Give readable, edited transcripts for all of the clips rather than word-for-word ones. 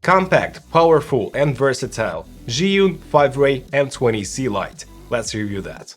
Compact, powerful and versatile Zhiyun Fiveray M20C light. Let's review that.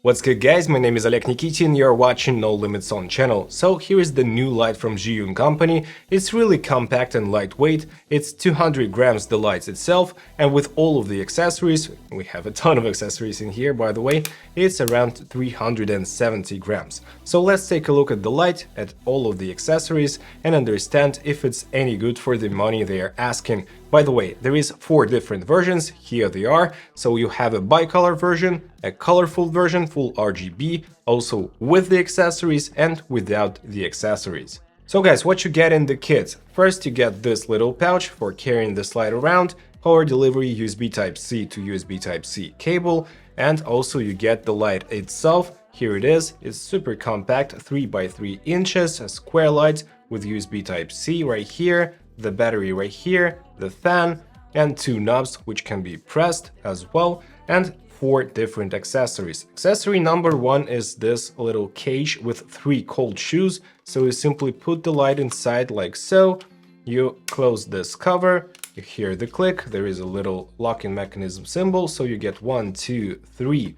What's good guys, my name is Oleg Nikitin, you're watching No Limits On channel. So here is the new light from Zhiyun company. It's really compact and lightweight, it's 200 grams the light itself, and with all of the accessories, we have a ton of accessories in here by the way, it's around 370 grams. So let's take a look at the light, at all of the accessories, and understand if it's any good for the money they are asking. By the way, there is 4 different versions, here they are. So you have a bicolor version, a colorful version, full RGB, also with the accessories and without the accessories. So guys, what you get in the kit? First you get this little pouch for carrying this light around, power delivery USB Type-C to USB Type-C cable, and also you get the light itself. Here it is, it's super compact, 3 by 3 inches, a square light with USB Type-C right here, the battery right here, the fan, and 2 knobs which can be pressed as well, and 4 different accessories. Accessory number 1 is this little cage with 3 cold shoes. So you simply put the light inside like so, you close this cover, you hear the click, there is a little locking mechanism symbol, so you get 1, 2, 3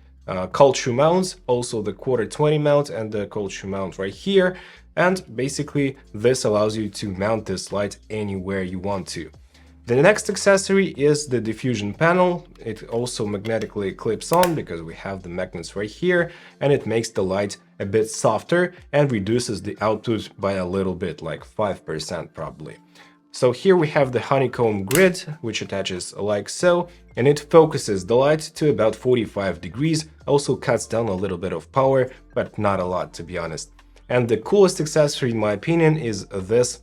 cold shoe mounts, also the quarter 20 mount and the cold shoe mount right here. And basically this allows you to mount this light anywhere you want to. The next accessory is the diffusion panel. It also magnetically clips on because we have the magnets right here, and it makes the light a bit softer and reduces the output by a little bit, like 5% probably. So here we have the honeycomb grid, which attaches like so, and it focuses the light to about 45 degrees, also cuts down a little bit of power, but not a lot to be honest. And the coolest accessory in my opinion is this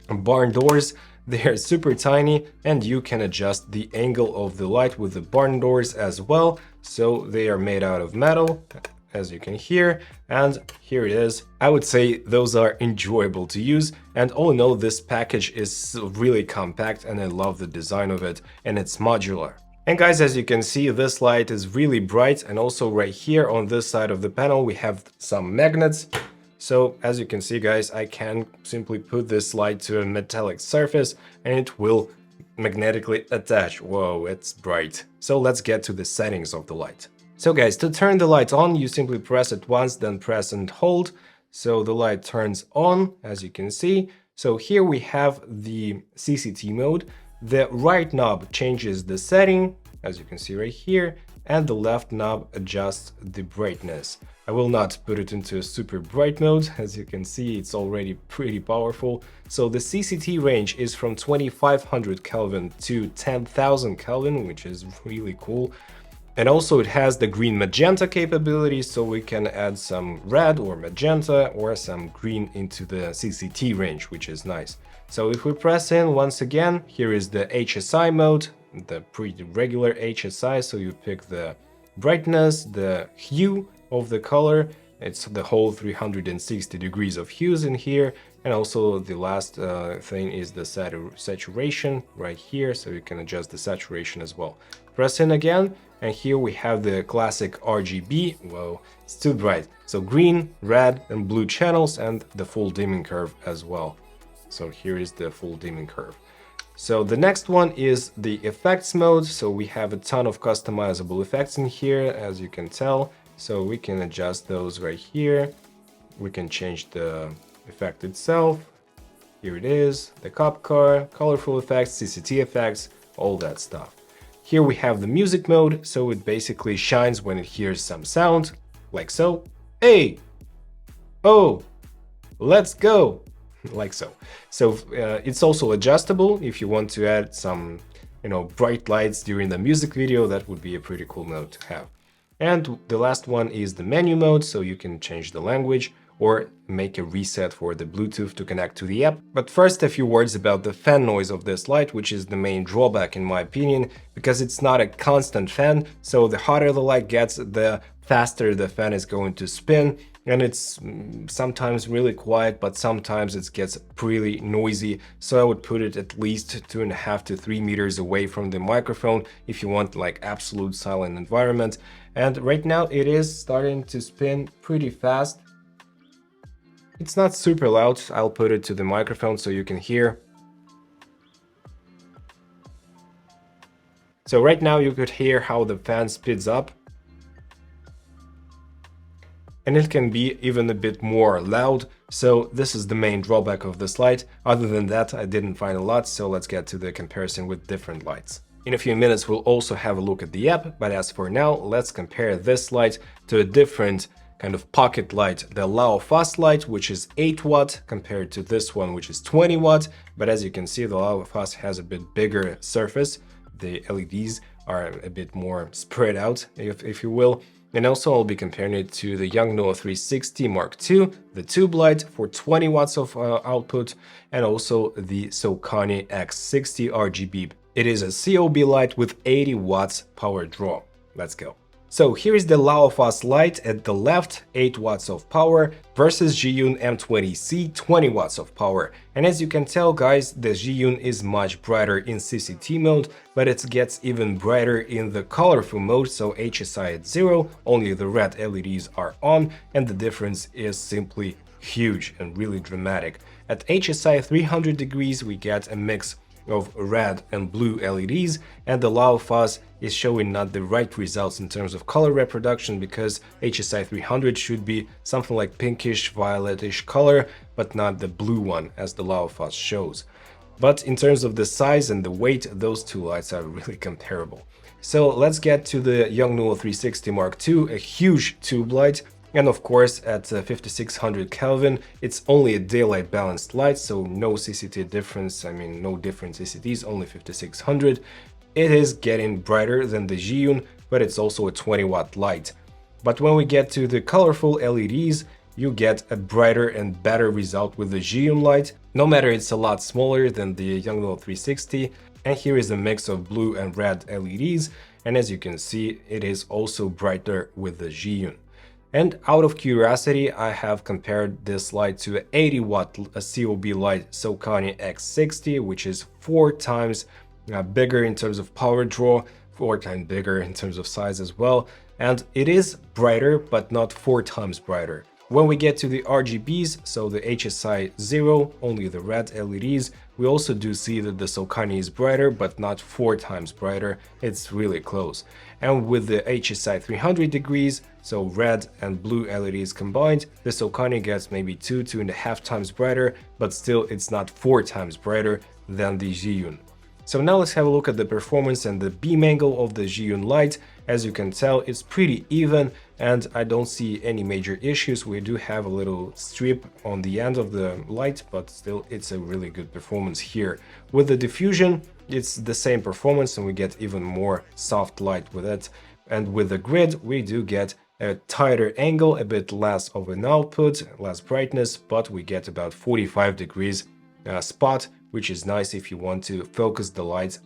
barn doors. They are super tiny and you can adjust the angle of the light with the barn doors as well. So they are made out of metal, as you can hear, and here it is. I would say those are enjoyable to use, and all in all this package is really compact and I love the design of it, and it's modular. And guys, as you can see, this light is really bright, and also right here on this side of the panel we have some magnets. So as you can see guys, I can simply put this light to a metallic surface and it will magnetically attach. Whoa, it's bright. So let's get to the settings of the light. So guys, to turn the light on, you simply press it once, then press and hold. So the light turns on, as you can see. So here we have the CCT mode. The right knob changes the setting, as you can see right here, and the left knob adjusts the brightness. I will not put it into a super bright mode, as you can see it's already pretty powerful. So the CCT range is from 2500 Kelvin to 10,000 Kelvin, which is really cool. And also it has the green magenta capability, so we can add some red or magenta or some green into the CCT range, which is nice. So if we press in once again, here is the HSI mode, the pretty regular HSI, so you pick the brightness, the hue of the color, it's the whole 360 degrees of hues in here, and also the last thing is the saturation right here, so you can adjust the saturation as well. Press in again, and here we have the classic RGB. Whoa, it's too bright. So green, red and blue channels, and the full dimming curve as well. So here is the full dimming curve. So the next one is the effects mode. So we have a ton of customizable effects in here, as you can tell. So we can adjust those right here. We can change the effect itself. Here it is, the cop car, colorful effects, CCT effects, all that stuff. Here we have the music mode, so it basically shines when it hears some sound, like so. Hey! Oh! Let's go! Like so. So it's also adjustable if you want to add some, bright lights during the music video. That would be a pretty cool mode to have. And the last one is the menu mode, so you can change the language or make a reset for the Bluetooth to connect to the app. But first, a few words about the fan noise of this light, which is the main drawback in my opinion, because it's not a constant fan, so the hotter the light gets, the faster the fan is going to spin, and it's sometimes really quiet, but sometimes it gets pretty noisy, so I would put it at least 2.5 to 3 meters away from the microphone if you want like absolute silent environment. And right now it is starting to spin pretty fast. It's not super loud, I'll put it to the microphone so you can hear. So right now you could hear how the fan speeds up. And it can be even a bit more loud, so this is the main drawback of this light. Other than that, I didn't find a lot, so let's get to the comparison with different lights. In a few minutes we'll also have a look at the app, but as for now, let's compare this light to a different kind of pocket light, the Lao Fast light, which is 8 watt compared to this one, which is 20 watt. But as you can see, the Lao Fast has a bit bigger surface. The LEDs are a bit more spread out, if you will. And also I'll be comparing it to the Yongnuo 360 Mark II, the tube light for 20 watts of output, and also the Sokani X60 RGB. It is a COB light with 80 watts power draw. Let's go. So here is the Lao Fast light at the left, 8 watts of power, versus Zhiyun M20C, 20 watts of power. And as you can tell, guys, the Zhiyun is much brighter in CCT mode, but it gets even brighter in the colorful mode, so HSI at 0, only the red LEDs are on, and the difference is simply huge and really dramatic. At HSI 300 degrees, we get a mix of red and blue LEDs, and the Lao Fast is showing not the right results in terms of color reproduction, because HSI 300 should be something like pinkish violetish color, but not the blue one as the Lao Fast shows. But in terms of the size and the weight, those two lights are really comparable. So let's get to the Yongnuo 360 Mark II, a huge tube light. And of course, at 5600 Kelvin, it's only a daylight balanced light, so no CCT difference, no different CCTs, only 5600. It is getting brighter than the Zhiyun, but it's also a 20 watt light. But when we get to the colorful LEDs, you get a brighter and better result with the Zhiyun light, no matter it's a lot smaller than the Yongnuo 360. And here is a mix of blue and red LEDs, and as you can see, it is also brighter with the Zhiyun. And out of curiosity, I have compared this light to an 80 watt COB light Sokani X60, which is 4 times bigger in terms of power draw, 4 times bigger in terms of size as well. And it is brighter, but not 4 times brighter. When we get to the RGBs, so the HSI 0, only the red LEDs, we also do see that the Sokani is brighter, but not 4 times brighter. It's really close. And with the HSI 300 degrees, so red and blue LEDs combined, the Sokani gets maybe 2.5 times brighter, but still it's not 4 times brighter than the Zhiyun. So now let's have a look at the performance and the beam angle of the Zhiyun light. As you can tell, it's pretty even, and I don't see any major issues. We do have a little strip on the end of the light, but still it's a really good performance here. With the diffusion, it's the same performance, and we get even more soft light with it. And with the grid, we do get a tighter angle, a bit less of an output, less brightness, but we get about 45 degrees spot, which is nice if you want to focus the light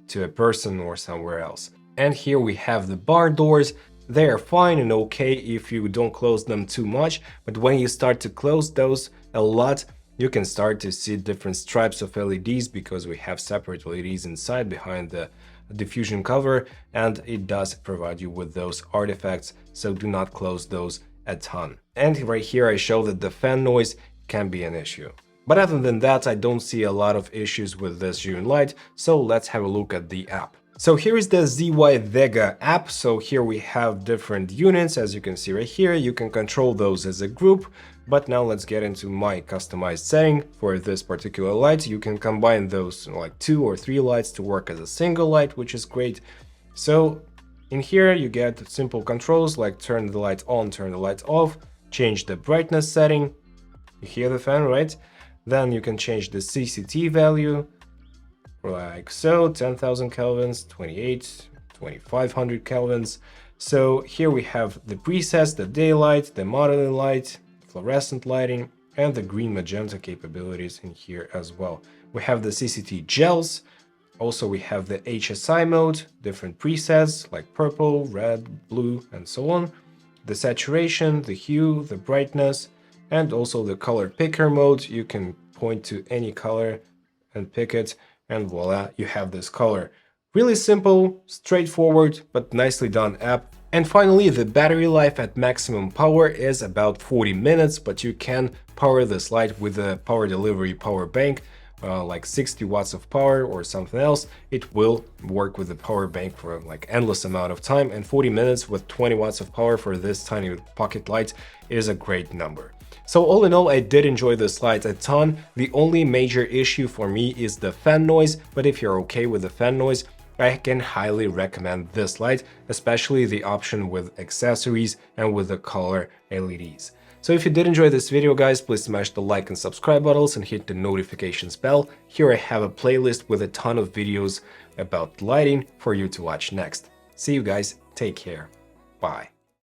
to a person or somewhere else. And here we have the bar doors. They are fine and okay if you don't close them too much, but when you start to close those a lot, you can start to see different stripes of LEDs, because we have separate LEDs inside behind the diffusion cover, and it does provide you with those artifacts, so do not close those a ton. And right here I show that the fan noise can be an issue. But other than that, I don't see a lot of issues with this Zhiyun light, so let's have a look at the app. So here is the ZY Vega app. So here we have different units, as you can see right here. You can control those as a group, but now let's get into my customized setting for this particular light. You can combine those like 2 or 3 lights to work as a single light, which is great. So in here you get simple controls like turn the light on, turn the light off, change the brightness setting. You hear the fan, right? Then you can change the CCT value, like so, 10,000 kelvins, 28, 2500 kelvins. So here we have the presets, the daylight, the modeling light, fluorescent lighting, and the green magenta capabilities in here as well. We have the CCT gels. Also, we have the HSI mode, different presets like purple, red, blue, and so on. The saturation, the hue, the brightness, and also the color picker mode. You can point to any color and pick it, and voila, you have this color. Really simple, straightforward, but nicely done app. And finally, the battery life at maximum power is about 40 minutes, but you can power this light with a power delivery power bank, like 60 watts of power or something else, it will work with the power bank for like endless amount of time, and 40 minutes with 20 watts of power for this tiny pocket light is a great number. So all in all, I did enjoy this light a ton. The only major issue for me is the fan noise, but if you're okay with the fan noise, I can highly recommend this light, especially the option with accessories and with the color LEDs. So if you did enjoy this video, guys, please smash the like and subscribe buttons and hit the notifications bell. Here I have a playlist with a ton of videos about lighting for you to watch next. See you guys, take care, bye.